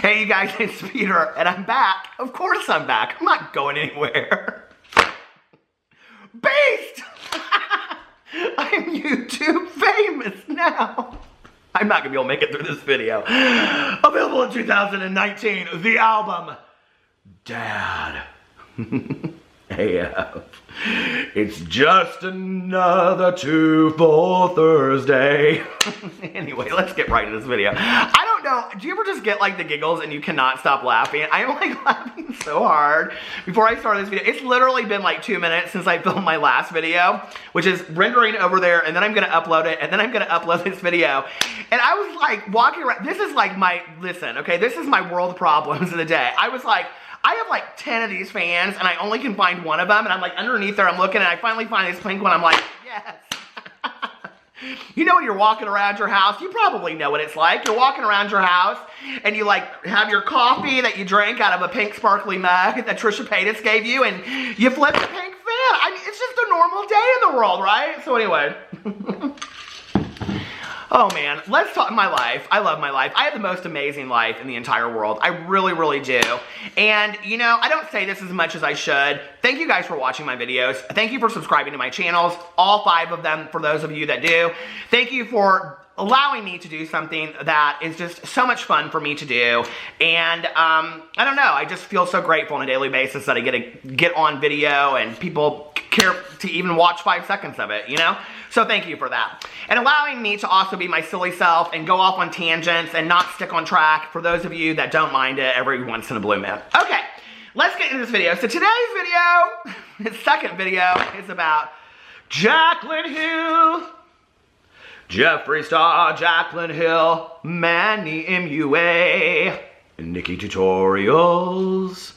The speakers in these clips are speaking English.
Hey you guys, it's Peter, and I'm back. Of course I'm back. I'm not going anywhere. Beast! I'm YouTube famous now. I'm not gonna be able to make it through this video. Available in 2019, the album, Dad. AF. It's just another 2 for Thursday. Anyway, let's get right into this video. I don't know, do you ever just get like the giggles and you cannot stop laughing? I'm like laughing so hard before I started this video. It's literally been like 2 minutes since I filmed my last video, which is rendering over there, and then I'm gonna upload it, and then I'm gonna upload this video. And I was like walking around, this is like my, listen, okay, this is my world problems of the day. I was like, I have like 10 of these fans, and I only can find one of them, and I'm like underneath there, I'm looking, and I finally find this pink one, I'm like, yes. You know when you're walking around your house, you probably know what it's like. You're walking around your house, and you like have your coffee that you drink out of a pink sparkly mug that Trisha Paytas gave you, and you flip the pink fan. I mean, it's just a normal day in the world, right? So anyway. Oh man, let's talk my life. I love my life. I have the most amazing life in the entire world. I really, really do. And you know, I don't say this as much as I should. Thank you guys for watching my videos. Thank you for subscribing to my channels, all 5 of them for those of you that do. Thank you for allowing me to do something that is just so much fun for me to do. And I don't know, I just feel so grateful on a daily basis that I get to get on video and people care to even watch 5 seconds of it, you know? So thank you for that. And allowing me to also be my silly self and go off on tangents and not stick on track for those of you that don't mind it every once in a blue moon. Okay, let's get into this video. So today's video, the second video, is about Jaclyn Hill, Jeffree Star, Jaclyn Hill, Manny MUA, Nikki Tutorials,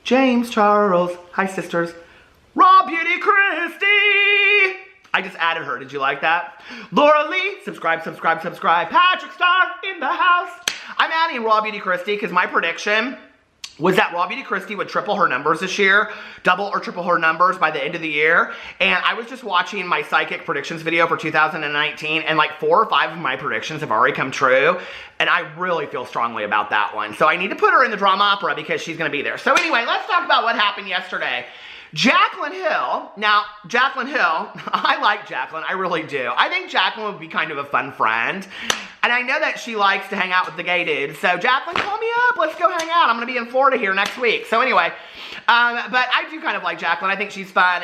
James Charles, hi sisters, Raw Beauty Christie. I just added her, did you like that? Laura Lee, subscribe, subscribe, subscribe. Patrick Star in the house. I'm adding Raw Beauty Christie because my prediction was that Raw Beauty Christie would triple her numbers this year, double or triple her numbers by the end of the year. And I was just watching my psychic predictions video for 2019, and like 4 or 5 of my predictions have already come true. And I really feel strongly about that one. So I need to put her in the drama opera because she's gonna be there. So anyway, let's talk about what happened yesterday. Jaclyn Hill, now Jaclyn Hill, I like Jaclyn, I really do. I think Jaclyn would be kind of a fun friend. And I know that she likes to hang out with the gay dudes. So Jaclyn, call me up, let's go hang out. I'm gonna be in Florida here next week. So anyway, but I do kind of like Jaclyn. I think she's fun,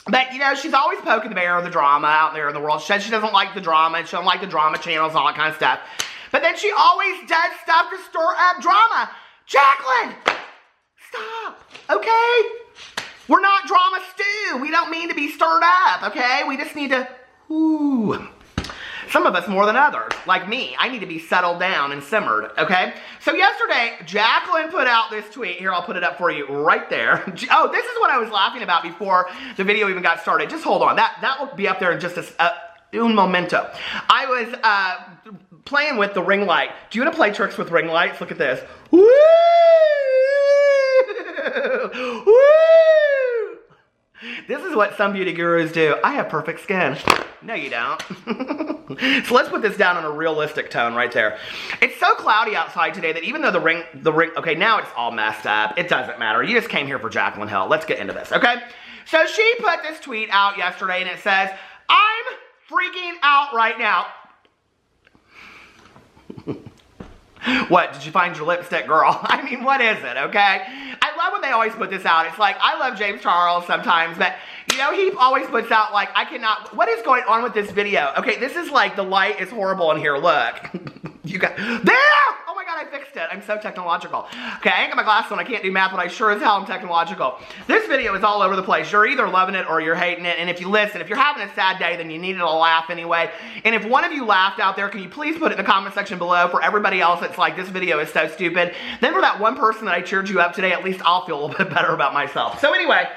but you know, she's always poking the bear of the drama out there in the world. She says she doesn't like the drama, and she doesn't like the drama channels and all that kind of stuff. But then she always does stuff to stir up drama. Jaclyn, stop, okay? We're not drama stew. We don't mean to be stirred up, okay? We just need to, ooh. Some of us more than others, like me. I need to be settled down and simmered, okay? So yesterday, Jaclyn put out this tweet. Here, I'll put it up for you right there. Oh, this is what I was laughing about before the video even got started. Just hold on. That will be up there in just un momento. I was playing with the ring light. Do you want to play tricks with ring lights? Look at this. Woo! Woo! This is what some beauty gurus do. I have perfect skin. No, you don't. So let's put this down on a realistic tone right there. It's so cloudy outside today that even though the ring, okay, now it's all messed up. It doesn't matter. You just came here for Jaclyn Hill. Let's get into this, okay? So she put this tweet out yesterday, and it says, I'm freaking out right now. What, did you find your lipstick, girl? I mean, what is it, okay? I love when they always put this out. It's like, I love James Charles sometimes, but, you know, he always puts out, like, I cannot, what is going on with this video? Okay, this is like, the light is horrible in here, look. You got, there! Oh my God, I fixed it. I'm so technological. Okay, I ain't got my glasses on, I can't do math, but I sure as hell am technological. This video is all over the place. You're either loving it or you're hating it, and if you listen, if you're having a sad day, then you needed a laugh anyway. And if one of you laughed out there, can you please put it in the comment section below? For everybody else that's like, this video is so stupid. Then for that one person that I cheered you up today, at least I'll feel a little bit better about myself. So anyway,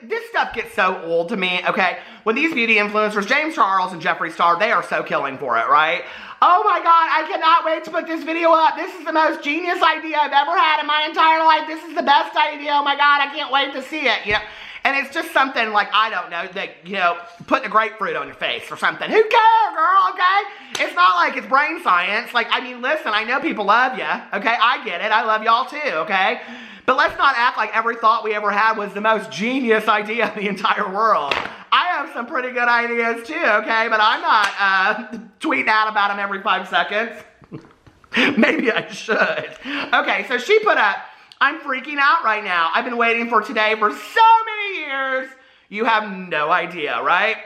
this stuff gets so old to me, okay? When these beauty influencers, James Charles and Jeffree Star, they are so killing for it, right? Oh my God, I cannot wait to put this video up. This is the most genius idea I've ever had in my entire life. This is the best idea. Oh my God, I can't wait to see it. You know? And And it's just something like, I don't know, that, you know, putting a grapefruit on your face or something. Who cares, girl, okay? It's not like it's brain science. Like, I mean, listen, I know people love you, okay? I get it. I love y'all too, okay? But let's not act like every thought we ever had was the most genius idea in the entire world. I have some pretty good ideas too, okay? But I'm not tweeting out about them every 5 seconds. Maybe I should. Okay, so she put up, I'm freaking out right now. I've been waiting for today for so many years. You have no idea, right?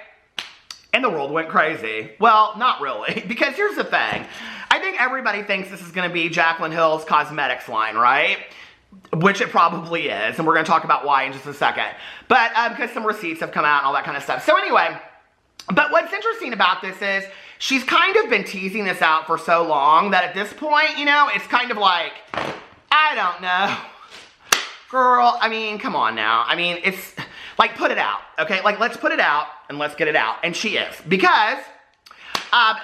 And the world went crazy. Well, not really, because here's the thing. I think everybody thinks this is going to be Jaclyn Hill's cosmetics line, right? Which it probably is, and we're going to talk about why in just a second. But because some receipts have come out and all that kind of stuff. So anyway, but what's interesting about this is she's kind of been teasing this out for so long that at this point, you know, it's kind of like, I don't know. Girl, I mean, come on now. I mean, it's like, put it out, okay? Like, let's put it out and let's get it out. And she is, because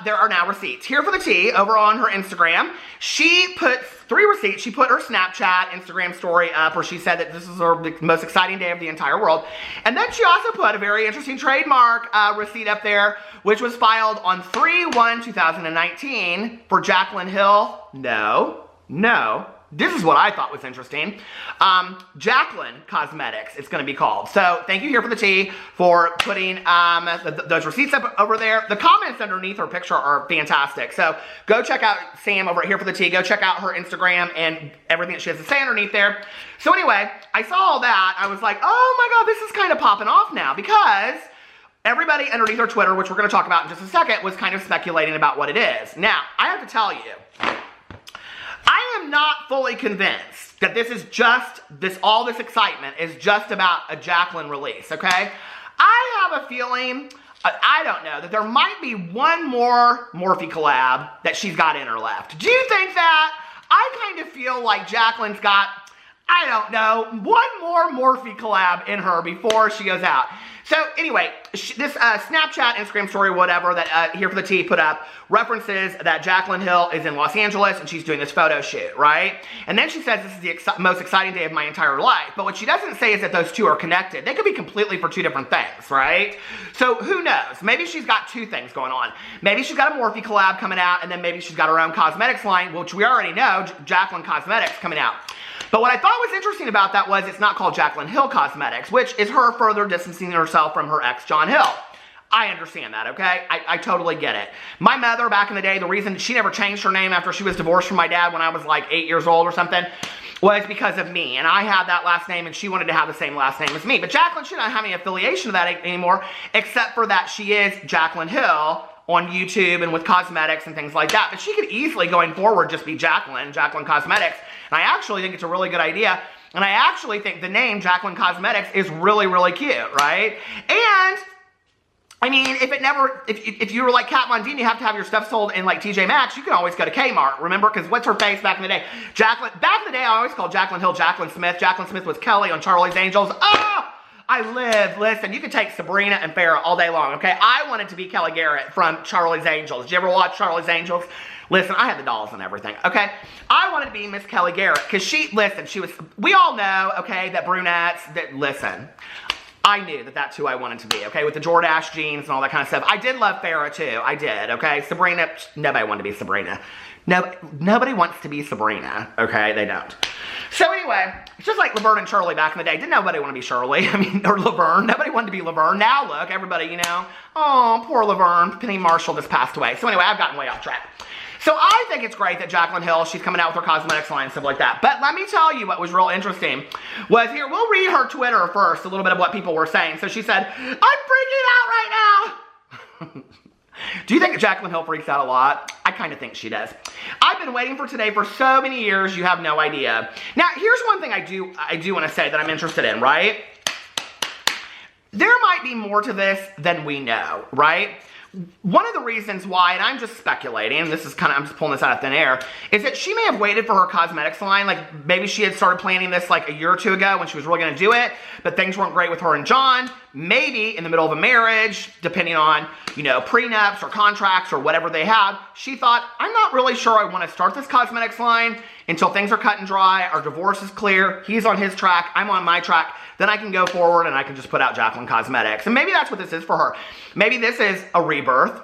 there are now receipts. Here for the tea, over on her Instagram, she put 3 receipts. She put her Snapchat, Instagram story up where she said that this is her most exciting day of the entire world. And then she also put a very interesting trademark receipt up there, which was filed on 3/1/2019 for Jaclyn Hill. No. This is what I thought was interesting. Jaclyn Cosmetics, it's going to be called. So thank you here for the tea for putting those receipts up over there. The comments underneath her picture are fantastic. So go check out Sam over here for the tea. Go check out her Instagram and everything that she has to say underneath there. So anyway, I saw all that. I was like, oh my God, this is kind of popping off now, because everybody underneath her Twitter, which we're going to talk about in just a second, was kind of speculating about what it is. Now, I have to tell you, I am not fully convinced that this is just, all this excitement is just about a Jaclyn release, okay? I have a feeling, I don't know, that there might be one more Morphe collab that she's got in her left. Do you think that? I kind of feel like Jaclyn's got, I don't know, one more Morphe collab in her before she goes out. So anyway, this Snapchat, Instagram story, whatever, that Here for the Tea put up references that Jaclyn Hill is in Los Angeles and she's doing this photo shoot, right? And then she says this is the most exciting day of my entire life. But what she doesn't say is that those two are connected. They could be completely for 2 different things, right? So who knows? Maybe she's got 2 things going on. Maybe she's got a Morphe collab coming out, and then maybe she's got her own cosmetics line, which we already know, Jaclyn Cosmetics coming out. But what I thought was interesting about that was it's not called Jaclyn Hill Cosmetics, which is her further distancing herself from her ex, John Hill. I understand that, okay? I totally get it. My mother, back in the day, the reason she never changed her name after she was divorced from my dad when I was like 8 years old or something was because of me. And I had that last name and she wanted to have the same last name as me. But Jaclyn should not have any affiliation to that anymore, except for that she is Jaclyn Hill on YouTube and with cosmetics and things like that. But she could easily, going forward, just be Jaclyn Cosmetics. And I actually think it's a really good idea. And I actually think the name Jaclyn Cosmetics is really, really cute, right? And I mean, if you were like Kat Von D and you have to have your stuff sold in like TJ Maxx, you can always go to Kmart, remember? Because what's her face back in the day? Back in the day, I always called Jaclyn Hill Jaclyn Smith. Jaclyn Smith was Kelly on Charlie's Angels. Listen, you can take Sabrina and Farrah all day long, okay? I wanted to be Kelly Garrett from Charlie's Angels. Did you ever watch Charlie's Angels? Listen, I had the dolls and everything, okay? I wanted to be Miss Kelly Garrett, because we all know, okay, that brunettes, listen, I knew that that's who I wanted to be, okay, with the Jordache jeans and all that kind of stuff. I did love Farrah, too. I did, okay? Sabrina, nobody wanted to be Sabrina. Nobody wants to be Sabrina, okay? They don't. So anyway, it's just like Laverne and Shirley back in the day. Didn't nobody want to be Shirley? I mean, or Laverne. Nobody wanted to be Laverne. Now look, everybody, you know, oh, poor Laverne. Penny Marshall just passed away. So anyway, I've gotten way off track. So I think it's great that Jaclyn Hill, she's coming out with her cosmetics line and stuff like that. But let me tell you what was real interesting was here, we'll read her Twitter first, a little bit of what people were saying. So she said, I'm freaking out right now. Do you think Jaclyn Hill freaks out a lot? I kind of think she does. I've been waiting for today for so many years, you have no idea. Now, here's one thing I do want to say that I'm interested in, right? There might be more to this than we know, right? One of the reasons why, and I'm just speculating, this is I'm just pulling this out of thin air, is that she may have waited for her cosmetics line. Like, maybe she had started planning this like a year or two ago when she was really going to do it, but things weren't great with her and John. Maybe in the middle of a marriage, depending on, you know, prenups or contracts or whatever they have, she thought, I'm not really sure I want to start this cosmetics line until things are cut and dry, our divorce is clear, he's on his track, I'm on my track, then I can go forward and I can just put out Jaclyn Cosmetics. And maybe that's what this is for her. Maybe this is a rebirth,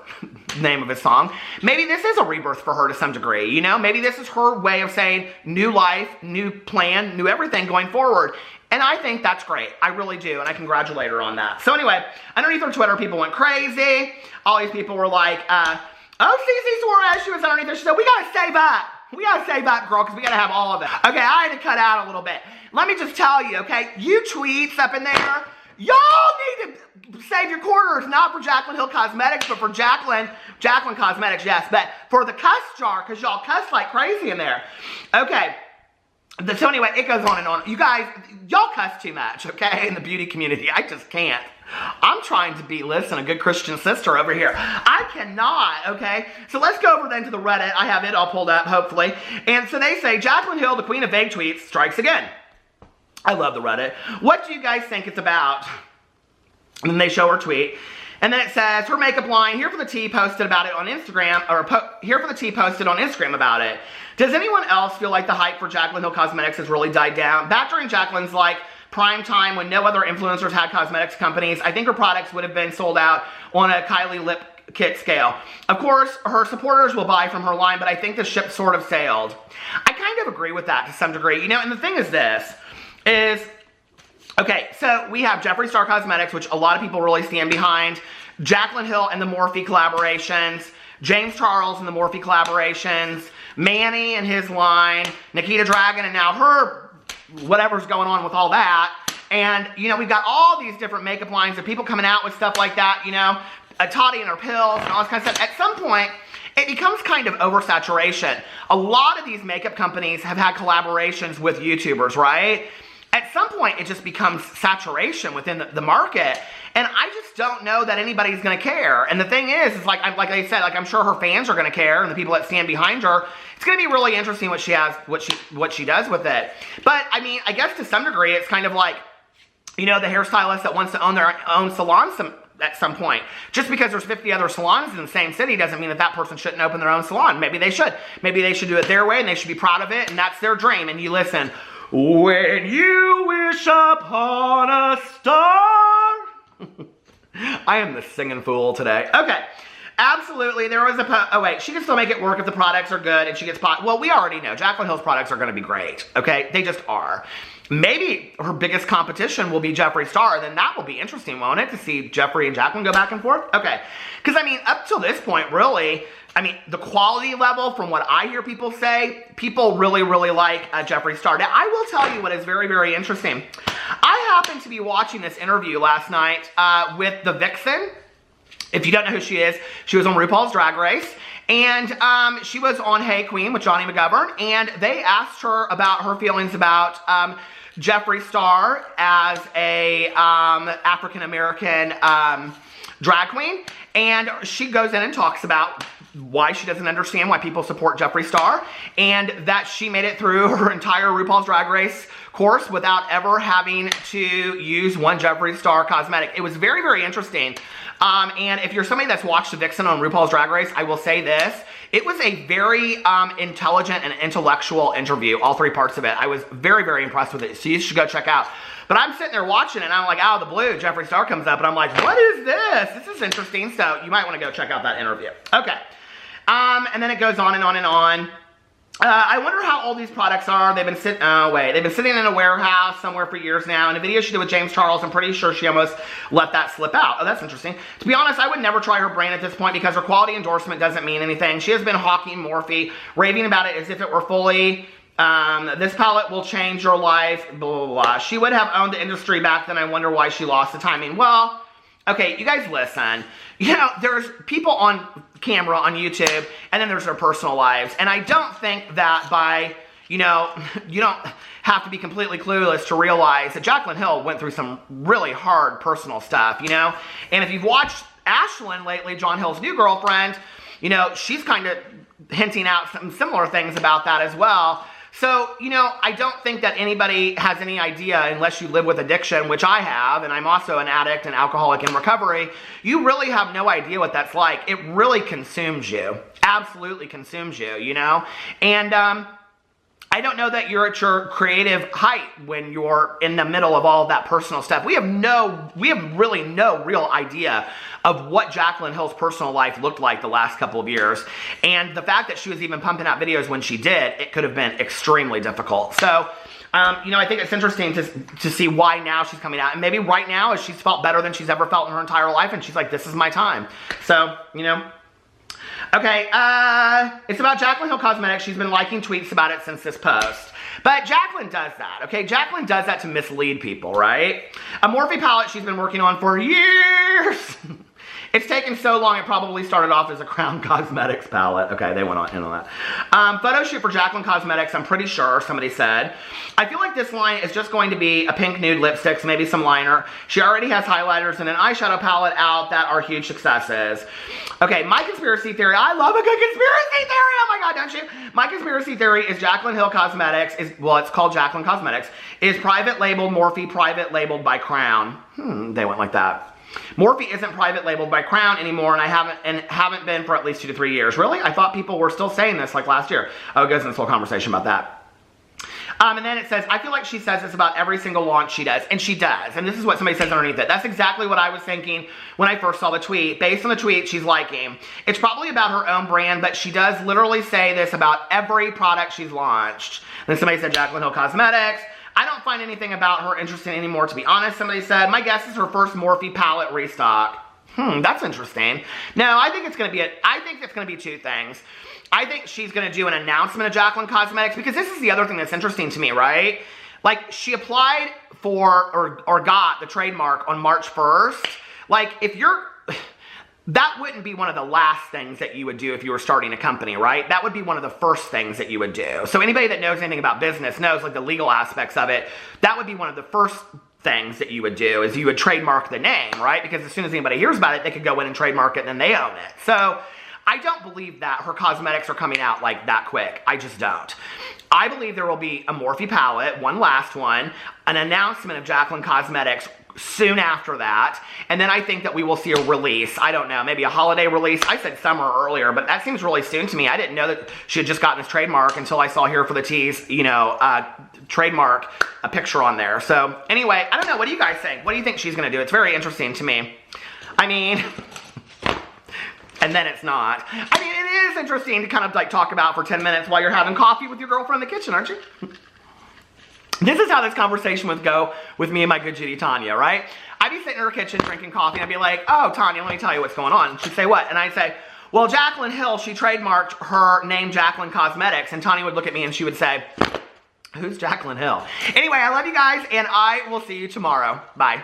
name of his song. Maybe this is a rebirth for her to some degree, you know? Maybe this is her way of saying new life, new plan, new everything going forward. And I think that's great. I really do, and I congratulate her on that. So anyway, underneath her Twitter, people went crazy. All these people were like, oh, CC Suarez, she was underneath her. She said, we gotta save up. We gotta save up, girl, because we gotta have all of it. Okay, I had to cut out a little bit. Let me just tell you, okay, you tweets up in there, y'all need to save your quarters, not for Jaclyn Hill Cosmetics, but for Jaclyn Cosmetics, yes, but for the cuss jar, because y'all cuss like crazy in there. Okay. So anyway, it goes on and on. You guys, y'all cuss too much, okay, in the beauty community. I just can't. I'm trying to be, listen, a good Christian sister over here. I cannot, okay? So let's go over then to the Reddit. I have it all pulled up, hopefully. And so they say, Jaclyn Hill, the queen of vague tweets, strikes again. I love the Reddit. What do you guys think it's about? And then they show her tweet. And then it says, her makeup line, here for the tea, posted about it on Instagram, or here for the tea, posted on Instagram about it. Does anyone else feel like the hype for Jaclyn Hill Cosmetics has really died down? Back during Jaclyn's, like, prime time when no other influencers had cosmetics companies, I think her products would have been sold out on a Kylie lip kit scale. Of course, her supporters will buy from her line, but I think the ship sort of sailed. I kind of agree with that to some degree. You know, and the thing is this, okay, so we have Jeffree Star Cosmetics, which a lot of people really stand behind, Jaclyn Hill and the Morphe collaborations, James Charles and the Morphe collaborations, Manny and his line, Nikita Dragun, and now her, whatever's going on with all that. And, you know, we've got all these different makeup lines of people coming out with stuff like that, you know, Toddy and her pills and all this kind of stuff. At some point, it becomes kind of oversaturation. A lot of these makeup companies have had collaborations with YouTubers, right? At some point, it just becomes saturation within the market. And I just don't know that anybody's going to care. And the thing is like I said, like I'm sure her fans are going to care, and the people that stand behind her. It's going to be really interesting what she does with it. But I mean, I guess to some degree, it's kind of like, you know, the hairstylist that wants to own their own salon at some point. Just because there's 50 other salons in the same city doesn't mean that that person shouldn't open their own salon. Maybe they should. Maybe they should do it their way, and they should be proud of it, and that's their dream. And you listen, when you wish upon a star. I am the singing fool today. Okay. Absolutely. There was oh wait, she can still make it work if the products are good and she gets well, we already know Jaclyn Hill's products are going to be great. Okay. They just are. Maybe her biggest competition will be Jeffree Star. Then that will be interesting, won't it? To see Jeffree and Jaclyn go back and forth. Okay. Because I mean, up till this point, really, I mean, the quality level from what I hear people say, people really, really like Jeffree Star. Now, I will tell you what is very, very interesting. I happened to be watching this interview last night with the Vixen. If you don't know who she is, she was on RuPaul's Drag Race. And she was on Hey Queen with Johnny McGovern. And they asked her about her feelings about Jeffree Star as a African-American drag queen. And she goes in and talks about why she doesn't understand why people support Jeffree Star, and that she made it through her entire RuPaul's Drag Race course without ever having to use one Jeffree Star cosmetic. It was very, very interesting. And if you're somebody that's watched the Vixen on RuPaul's Drag Race, I will say this. It was a very intelligent and intellectual interview, all three parts of it. I was very, very impressed with it, so you should go check out. But I'm sitting there watching it, and I'm like, out of the blue, Jeffree Star comes up, and I'm like, what is this? This is interesting, so you might want to go check out that interview. Okay. And then it goes on and on and on. I wonder how old these products are. They've been sitting in a warehouse somewhere for years now. In a video she did with James Charles, I'm pretty sure she almost let that slip out. Oh, that's interesting. To be honest, I would never try her brand at this point because her quality endorsement doesn't mean anything. She has been hawking Morphe, raving about it as if it were fully, this palette will change your life, blah, blah, blah. She would have owned the industry back then. I wonder why she lost the timing. Well, okay, you guys listen. You know, there's people on camera on YouTube, and then there's their personal lives. And I don't think that by, you know, you don't have to be completely clueless to realize that Jaclyn Hill went through some really hard personal stuff, you know? And if you've watched Ashlyn lately, John Hill's new girlfriend, you know, she's kind of hinting out some similar things about that as well. So, you know, I don't think that anybody has any idea, unless you live with addiction, which I have, and I'm also an addict and alcoholic in recovery. You really have no idea what that's like. It really consumes you. Absolutely consumes you, you know? And I don't know that you're at your creative height when you're in the middle of all of that personal stuff. We have really no real idea of what Jaclyn Hill's personal life looked like the last couple of years. And the fact that she was even pumping out videos when she did, it could have been extremely difficult. So, you know, I think it's interesting to see why now she's coming out. And maybe right now she's felt better than she's ever felt in her entire life. And she's like, this is my time. So, you know. Okay, it's about Jaclyn Hill Cosmetics. She's been liking tweets about it since this post. But Jaclyn does that, okay? Jaclyn does that to mislead people, right? A Morphe palette she's been working on for years. It's taken so long, it probably started off as a Crown Cosmetics palette. Okay, they went in on that. Photo shoot for Jaclyn Cosmetics, I'm pretty sure, somebody said. I feel like this line is just going to be a pink nude lipsticks, maybe some liner. She already has highlighters and an eyeshadow palette out that are huge successes. Okay, my conspiracy theory, I love a good conspiracy theory, oh my God, don't you? My conspiracy theory is Jaclyn Hill Cosmetics well, it's called Jaclyn Cosmetics, is private labeled Morphe, private labeled by Crown. They went like that. Morphe isn't private labeled by Crown anymore, and haven't been for at least 2 to 3 years. Really? I thought people were still saying this like last year. Oh, it goes into this whole conversation about that. And then it says, I feel like she says this about every single launch she does. And she does. And this is what somebody says underneath it. That's exactly what I was thinking when I first saw the tweet. Based on the tweet she's liking. It's probably about her own brand, but she does literally say this about every product she's launched. And then somebody said Jaclyn Hill Cosmetics. I don't find anything about her interesting anymore, to be honest. Somebody said, my guess is her first Morphe palette restock. That's interesting. No, I think it's going to be two things. I think she's going to do an announcement of Jaclyn Cosmetics, because this is the other thing that's interesting to me, right? Like, she applied for, or got the trademark on March 1st. Like, that wouldn't be one of the last things that you would do if you were starting a company, right? That would be one of the first things that you would do. So anybody that knows anything about business knows, like, the legal aspects of it. That would be one of the first things that you would do, is you would trademark the name, right? Because as soon as anybody hears about it, they could go in and trademark it and then they own it. So I don't believe that her cosmetics are coming out like that quick. I just don't. I believe there will be a Morphe palette, one last one, an announcement of Jaclyn Cosmetics soon after that, and then I think that we will see a release. I don't know, maybe a holiday release. I said summer earlier, but that seems really soon to me. I didn't know that she had just gotten this trademark until I saw Here for the Tease, you know, trademark, a picture on there. So anyway, I don't know. What do you guys think? What do you think she's going to do? It's very interesting to me. I mean, and then it's not. I mean, it is interesting to kind of like talk about for 10 minutes while you're having coffee with your girlfriend in the kitchen, aren't you? This is how this conversation would go with me and my good Judy Tanya, right? I'd be sitting in her kitchen drinking coffee, and I'd be like, oh, Tanya, let me tell you what's going on. She'd say, what? And I'd say, well, Jaclyn Hill, she trademarked her name Jaclyn Cosmetics. And Tanya would look at me and she would say, who's Jaclyn Hill? Anyway, I love you guys, and I will see you tomorrow. Bye.